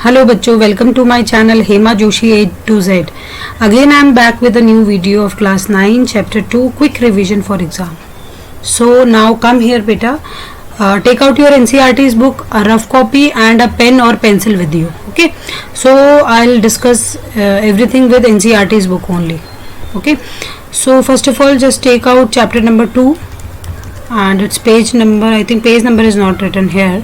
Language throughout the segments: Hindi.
Hello बच्चों, welcome to my channel Hema Joshi A to Z. Again I am back with a new video of class 9 chapter 2 quick revision for exam. So now come here beta, take out your NCERT's book, a rough copy and a pen or pencil with you. Okay, so I'll discuss everything with NCERT's book only. Okay, so first of all just take out chapter number 2 and its page number, I think page number is not written here.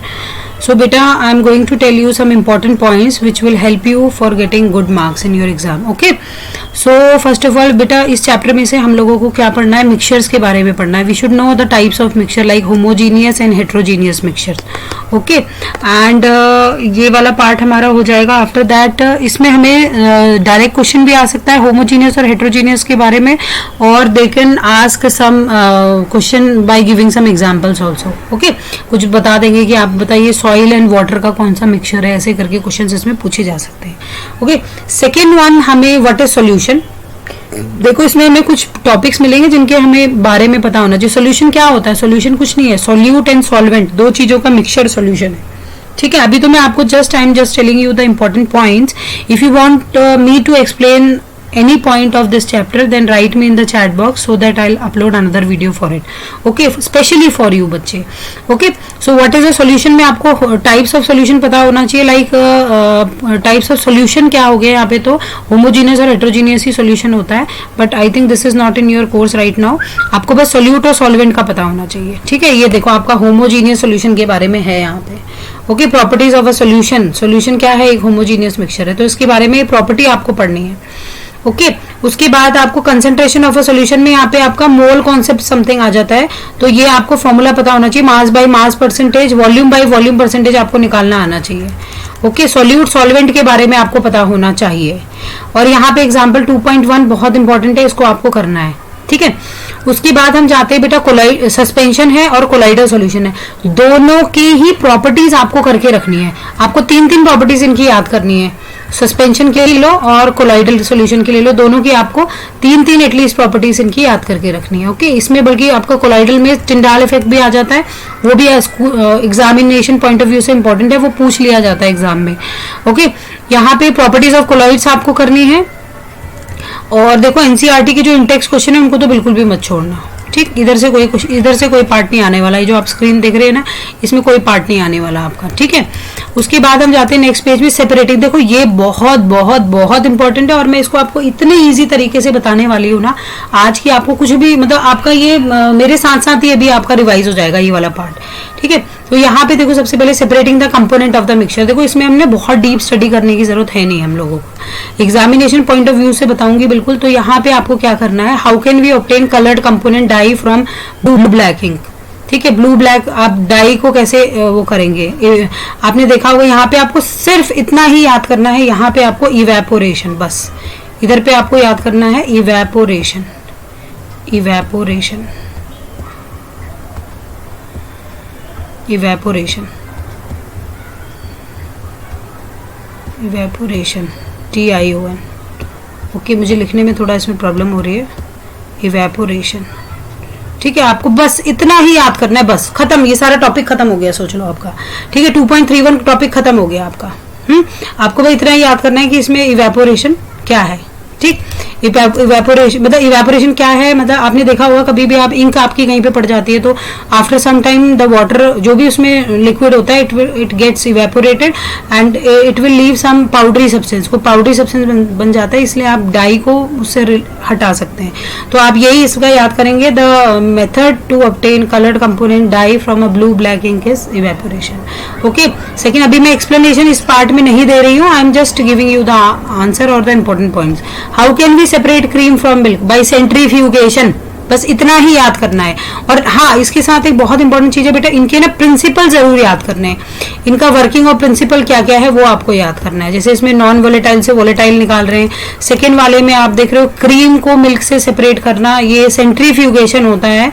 So beta, I am going to tell you some important points which will help you for getting good marks in your exam. Okay, so first of all beta, इस चैप्टर में से हम लोगों को क्या पढ़ना है, मिक्सचर्स के बारे में पढ़ना है. We should know the types of mixture like homogeneous and heterogeneous mixture. Okay, and ये वाला पार्ट हमारा हो जाएगा. आफ्टर दैट इसमें हमें डायरेक्ट क्वेश्चन भी आ सकता है होमोजीनियस और हेट्रोजीनियस के बारे में, और they can ask some question by giving some examples also. Okay, कुछ बता देंगे कि आप बताइए सॉइल एंड वाटर का कौन सा मिक्सचर है, ऐसे करके क्वेश्चंस इसमें पूछे जा सकते हैं. ओके, सेकेंड वन हमें व्हाट इज सॉल्यूशन. देखो इसमें हमें कुछ टॉपिक्स मिलेंगे जिनके हमें बारे में पता होना चाहिए. सॉल्यूशन क्या होता है? सॉल्यूशन कुछ नहीं है, सॉल्यूट एंड सॉल्वेंट, दो चीजों का मिक्सचर सॉल्यूशन है. ठीक है, अभी तो मैं आपको I am just telling you the important points. If you want me to explain any point of this chapter then write me in the chat box so that I'll upload another video for it. Okay, specially for you बच्चे. Okay, so what is a solution में आपको types of solution पता होना चाहिए. like types of solution क्या हो गया यहाँ पे, तो homogeneous और heterogeneous ही solution होता है, but I think this is not in your course right now. आपको बस solute और solvent का पता होना चाहिए. ठीक है, ये देखो आपका homogeneous solution के बारे में है यहाँ पे. Okay, properties of a solution. Solution क्या है? एक होमोजीनियस मिक्सचर है, तो इसके बारे में प्रॉपर्टी आपको पढ़नी है. ओके, उसके बाद आपको कंसंट्रेशन ऑफ अ सॉल्यूशन में यहाँ पे आपका मोल कॉन्सेप्ट समथिंग आ जाता है, तो ये आपको फॉर्मूला पता होना चाहिए. Mass by mass percentage, volume by volume percentage आपको निकालना आना चाहिए. ओके, सॉल्यूट सॉल्वेंट के बारे में आपको पता होना चाहिए. और यहाँ पे एग्जाम्पल 2.1 बहुत इंपॉर्टेंट है, इसको आपको करना है. ठीक है, उसके बाद हम जाते हैं बेटा सस्पेंशन है और कोलाइडल सॉल्यूशन है. दोनों की ही प्रॉपर्टीज आपको करके रखनी है. आपको तीन प्रॉपर्टीज इनकी याद करनी है. सस्पेंशन के लिए लो और कोलाइडल सॉल्यूशन के लिए लो, दोनों की आपको तीन एटलीस्ट प्रॉपर्टीज इनकी याद करके रखनी है. ओके, इसमें बल्कि आपका कोलाइडल में टिंडाल इफेक्ट भी आ जाता है, वो भी एग्जामिनेशन पॉइंट ऑफ व्यू से इंपॉर्टेंट है, वो पूछ लिया जाता है एग्जाम में. ओके, यहाँ पे प्रॉपर्टीज ऑफ कोलॉइड्स आपको करनी है. और देखो एनसीईआरटी के जो इंटेक्स क्वेश्चन है उनको तो बिल्कुल भी मत छोड़ना. ठीक, इधर से कोई पार्ट नहीं आने वाला है. जो आप स्क्रीन देख रहे हैं ना, इसमें कोई पार्ट नहीं आने वाला आपका. ठीक है, उसके बाद हम जाते हैं नेक्स्ट पेज में, सेपरेटिंग. देखो ये बहुत बहुत बहुत इंपॉर्टेंट है और मैं इसको आपको इतने इजी तरीके से बताने वाली हूँ ना आज की, आपको कुछ भी मतलब आपका ये मेरे साथ साथ ही अभी आपका रिवाइज हो जाएगा ये वाला पार्ट. ठीक है, तो यहाँ पे देखो सबसे पहले separating the component of the mixture. देखो इसमें हमने बहुत डीप स्टडी करने की जरूरत है नहीं हम लोगों को, एग्जामिनेशन पॉइंट ऑफ व्यू से बताऊंगी बिल्कुल. तो यहाँ पे आपको क्या करना है, how can we obtain coloured component dye from blue black ink. ठीक है, ब्लू ब्लैक आप डाई को कैसे वो करेंगे, आपने देखा होगा. यहाँ पे आपको सिर्फ इतना ही याद करना है, यहाँ पे आपको इवेपोरेशन, बस इधर पे आपको याद करना है evaporation. Evaporation evaporation evaporation TION. Okay, मुझे लिखने में थोड़ा इसमें प्रॉब्लम हो रही है. इवेपोरेशन. ठीक है, आपको बस इतना ही याद करना है, बस खत्म. ये सारा टॉपिक खत्म हो गया, सोच लो आपका. ठीक है, 2.31 टॉपिक खत्म हो गया आपका. आपको बस इतना ही याद करना है कि इसमें इवेपोरेशन क्या है. ठीक, इवेपोरेशन मतलब इवेपोरेशन क्या है, मतलब आपने देखा होगा कभी भी आप इंक आपकी कहीं पे पड़ जाती है तो after some time the water जो भी उसमें लिक्विड होता है it gets evaporated and it will leave some powdery substance. वो पाउडरी सब्सटेंस बन जाता है, इसलिए आप डाई को उससे हटा सकते हैं. तो आप यही इसका याद करेंगे, the method to obtain coloured component dye from a blue black ink is evaporation. Okay, second अभी मैं एक्सप्लेनेशन इस पार्ट में नहीं दे रही हूँ, I am just giving you the answer और the important points. How can we separate cream from milk? By centrifugation. बस इतना ही याद करना है. और हाँ, इसके साथ एक बहुत इंपॉर्टेंट चीज है बेटा, इनके ना प्रिंसिपल जरूर याद करने हैं. इनका वर्किंग और प्रिंसिपल क्या क्या है वो आपको याद करना है. जैसे इसमें नॉन वोलेटाइल से वोलेटाइल निकाल रहे हैं. सेकेंड वाले में आप देख रहे हो क्रीम को मिल्क से सेपरेट करना, ये सेंट्रीफ्यूगेशन होता है.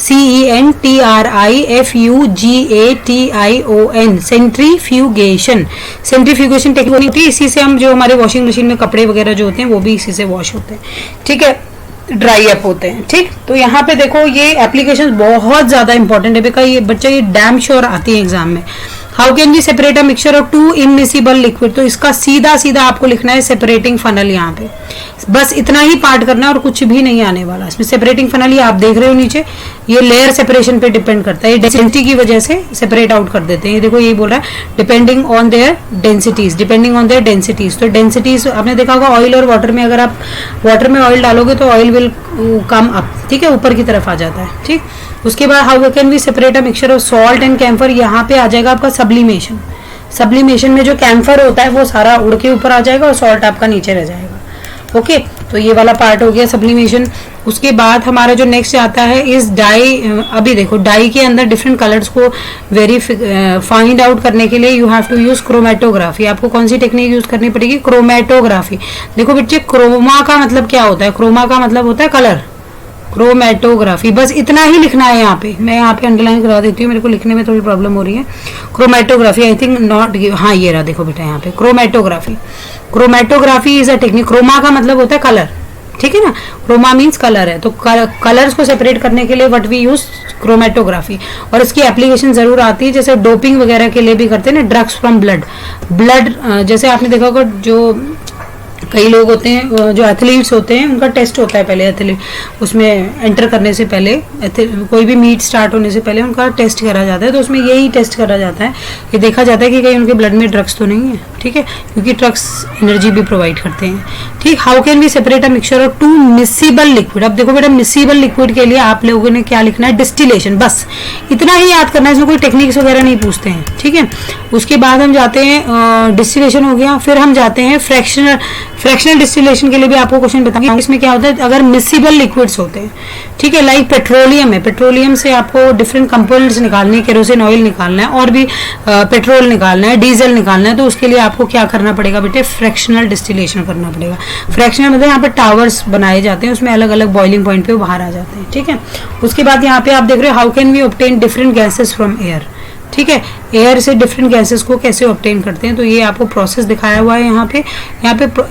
CENTRIFUGATION, centrifugation. सेंट्रीफ्यूगेशन टेक्निक होती है, इसी से हम जो हमारे वॉशिंग मशीन में कपड़े वगैरह जो होते हैं वो भी इसी से वॉश होते हैं. ठीक है, ड्राई अप होते हैं. ठीक, तो यहाँ पे देखो ये एप्लीकेशन बहुत ज्यादा इंपॉर्टेंट है, बिकॉज ये बच्चे ये डैम श्योर आती है एग्जाम में. How can we separate a mixture of two immiscible liquid, तो इसका सीधा सीधा आपको लिखना है सेपरेटिंग फनल, यहाँ पे बस इतना ही पार्ट करना है और कुछ भी नहीं आने वाला इसमें। सेपरेटिंग फनल ये आप देख रहे हो नीचे, ये लेयर सेपरेशन पे डिपेंड करता है, ये डेंसिटी की वजह से सेपरेट आउट कर देते हैं। ये देखो, ये बोल रहा है depending on their densities, depending on their densities. तो डेंसिटीज आपने देखा होगा ऑयल और वाटर में, अगर आप वाटर में ऑयल डालोगे तो ऑयल विल कम अप, ठीक है, ऊपर की तरफ आ जाता है, ठीक। उसके बाद how can we separate a mixture of salt and camphor, यहाँ पे आ जाएगा आपका सब्लिमेशन। सब्लिमेशन में जो कैम्फर होता है वो सारा उड़ के ऊपर आ जाएगा और सॉल्ट आपका नीचे रह जाएगा। ओके, तो ये वाला पार्ट हो गया सब्लिमेशन। उसके बाद हमारा जो नेक्स्ट आता है इस डाई। अभी देखो, डाई के अंदर डिफरेंट कलर्स को फाइंड आउट करने के लिए you have to use chromatography. आपको कौन सी टेक्निक यूज करनी पड़ेगी? क्रोमेटोग्राफी। देखो बच्चे, क्रोमा का मतलब क्या होता है? क्रोमा का मतलब होता है कलर, क्रोमेटोग्राफी, बस इतना ही लिखना है यहाँ पे। मैं यहाँ पे अंडरलाइन करा देती हूँ, मेरे को लिखने में थोड़ी प्रॉब्लम हो रही है। क्रोमेटोग्राफी, आई थिंक नॉट, हाँ ये रहा, देखो बेटा यहाँ पे chromatography. Chromatography is a technique, chroma का मतलब होता है कलर, ठीक है ना, क्रोमा मीन्स कलर है, तो कलर्स को सेपरेट करने के लिए व्हाट वी यूज क्रोमेटोग्राफी। और इसकी एप्लीकेशन जरूर आती है, जैसे डोपिंग वगैरह के लिए भी करते हैं ना, ड्रग्स फ्रॉम ब्लड, जैसे आपने देखा होगा जो कई लोग होते हैं जो एथलीट्स होते हैं, उनका टेस्ट होता है पहले, एथलीट उसमें एंटर करने से पहले, कोई भी मीट स्टार्ट होने से पहले उनका टेस्ट करा जाता है। तो उसमें यही टेस्ट करा जाता है, ये देखा जाता है कि कहीं उनके ब्लड में ड्रग्स तो नहीं है, ठीक है, क्योंकि ड्रग्स एनर्जी भी प्रोवाइड करते हैं, ठीक। How can we separate a mixture of two miscible liquid. अब देखो बेटा, मिसिबल लिक्विड के लिए आप लोगों ने क्या लिखना है? डिस्टिलेशन, बस इतना ही याद करना है, इसमें कोई टेक्निक्स वगैरह नहीं पूछते हैं, ठीक है। उसके बाद हम जाते हैं, डिस्टिलेशन हो गया, फिर हम जाते हैं फ्रैक्शनल डिस्टिलेशन के लिए भी आपको क्वेश्चन बताएंगे। इसमें क्या होता है? अगर मिसिबल लिक्विड्स होते हैं, ठीक है, लाइक पेट्रोलियम है, पेट्रोलियम से आपको डिफरेंट कंपोनेंट्स निकालने, केरोसिन ऑयल निकालना है और भी पेट्रोल निकालना है, डीजल निकालना है, तो उसके लिए आपको क्या करना पड़ेगा बेटे? फ्रैक्शनल डिस्टिलेशन करना पड़ेगा। फ्रैक्शनल मतलब यहाँ पे टावर्स बनाए जाते हैं, उसमें अलग अलग बॉइलिंग पॉइंट पे बाहर आ जाते हैं, ठीक है। उसके बाद यहाँ पे आप देख रहे हो how can we obtain different gases from air, ठीक है, एयर से डिफरेंट गैसेस को कैसे ऑब्टेन करते हैं, तो ये आपको प्रोसेस दिखाया हुआ है यहाँ पे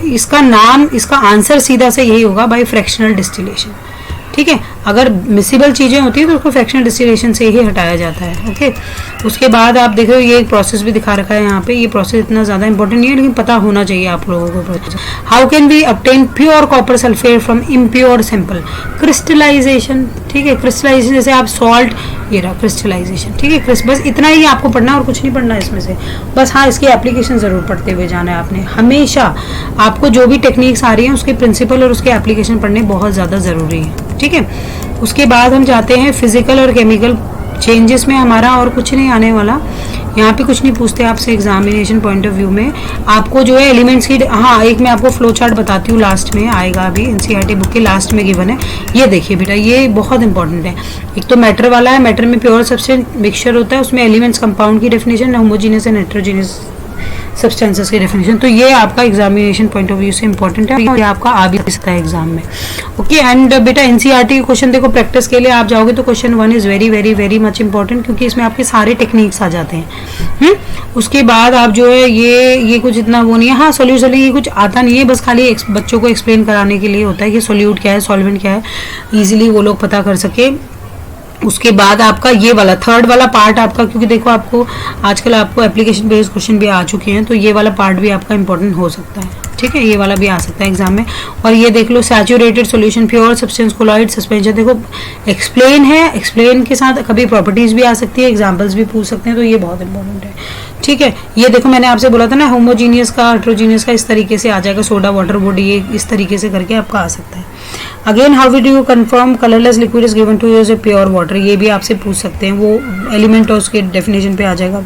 इसका नाम, इसका आंसर सीधा से यही होगा, बाय फ्रैक्शनल डिस्टिलेशन, ठीक है। अगर मिसिबल चीजें होती है तो उसको फ्रैक्शनल डिस्टिलेशन से ही हटाया जाता है, ओके। उसके बाद आप देख रहे हो ये एक प्रोसेस भी दिखा रखा है यहाँ पे, ये प्रोसेस इतना ज्यादा इंपॉर्टेंट नहीं है, लेकिन पता होना चाहिए आप लोगों को process. How can we obtain pure copper sulphate from impure sample? Crystallisation, ठीक है, क्रिस्टलाइजेशन, जैसे आप सॉल्ट, ये रहा क्रिस्टलाइजेशन, ठीक है। बस इतना ही आपको पढ़ना है और कुछ नहीं पढ़ना है इसमें से, बस हाँ इसकी एप्लीकेशन जरूर पढ़ते हुए जाना है आपने। हमेशा आपको जो भी टेक्निक्स आ रही हैं उसके प्रिंसिपल और उसके एप्लीकेशन पढ़ने बहुत ज़्यादा ज़रूरी है, ठीक है। उसके बाद हम जाते हैं फिजिकल और केमिकल चेंजेस में, हमारा और कुछ नहीं आने वाला, यहाँ पे कुछ नहीं पूछते आपसे एग्जामिनेशन पॉइंट ऑफ व्यू में। आपको जो है एलिमेंट्स की, हाँ एक मैं आपको फ्लो चार्ट बताती हूँ, लास्ट में आएगा, अभी एनसीईआरटी बुक के लास्ट में गिवन है, ये देखिए बेटा, ये बहुत इंपॉर्टेंट है। एक तो मैटर वाला है, मैटर में प्योर सब्सटेंस मिक्सचर होता है, उसमें एलिमेंट्स कंपाउंड की definition, homogeneous and heterogeneous substances की डेफिनेशन, तो ये आपका एग्जामिनेशन पॉइंट ऑफ व्यू से इंपॉर्टेंट है, ये आपका आ भी सकता है एग्जाम में, ओके। एंड बेटा एनसीईआरटी के क्वेश्चन देखो, प्रैक्टिस के लिए आप जाओगे तो question 1 is very very very much important, क्योंकि इसमें आपके सारे टेक्निक्स आ जाते हैं। उसके बाद आप जो है ये कुछ इतना वो नहीं है, हाँ सोल्यूशन ये कुछ आता नहीं है, बस खाली बच्चों को एक्सप्लेन कराने के लिए होता है कि सोल्यूट क्या है, सॉल्वेंट क्या है, ईजिली वो लोग पता कर सके। उसके बाद आपका ये वाला थर्ड वाला पार्ट आपका, क्योंकि देखो आपको आजकल आपको एप्लीकेशन बेस्ड क्वेश्चन भी आ चुके हैं, तो ये वाला पार्ट भी आपका इंपॉर्टेंट हो सकता है, ठीक है, ये वाला भी आ सकता है एग्जाम में। और ये देख लो saturated solution, pure substance, colloid, suspension, देखो एक्सप्लेन है, एक्सप्लेन के साथ कभी प्रॉपर्टीज भी आ सकती है, एग्जाम्पल्स भी पूछ सकते हैं, तो ये बहुत इंपॉर्टेंट है, ठीक है। ये देखो मैंने आपसे बोला था ना, होमोजीनियस का, हेटेरोजीनियस का, इस तरीके से आ जाएगा, सोडा वाटर बॉडी, ये इस तरीके से करके आपका आ सकता है। Again how will you confirm colourless liquid is given to you as a pure water, ये भी आपसे पूछ सकते हैं, वो एलिमेंट और उसके डेफिनेशन पे आ जाएगा,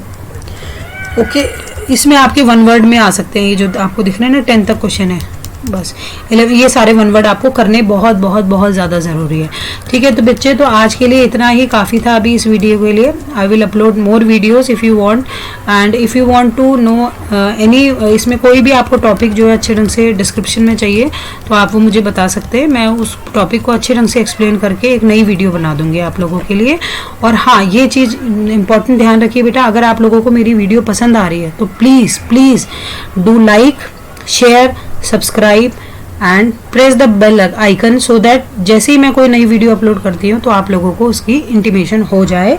ओके। इसमें आपके वन वर्ड में आ सकते हैं, ये जो आपको दिख रहा है ना 10 तक क्वेश्चन है, बस 11 ये सारे वन वर्ड आपको करने बहुत बहुत बहुत ज़्यादा ज़रूरी है, ठीक है। तो बच्चे, तो आज के लिए इतना ही काफ़ी था अभी इस वीडियो के लिए। I will upload more videos if you want, and if you want to know any, इसमें कोई भी आपको टॉपिक जो है अच्छे ढंग से डिस्क्रिप्शन में चाहिए तो आप वो मुझे बता सकते हैं, मैं उस टॉपिक को अच्छे ढंग से एक्सप्लेन करके एक नई वीडियो बना दूंगी आप लोगों के लिए। और हाँ, ये चीज़ इंपॉर्टेंट ध्यान रखिए बेटा, अगर आप लोगों को मेरी वीडियो पसंद आ रही है तो please please do like, share, subscribe and press the bell icon, so that जैसे ही मैं कोई नई वीडियो अपलोड करती हूँ तो आप लोगों को उसकी इंटीमेशन हो जाए।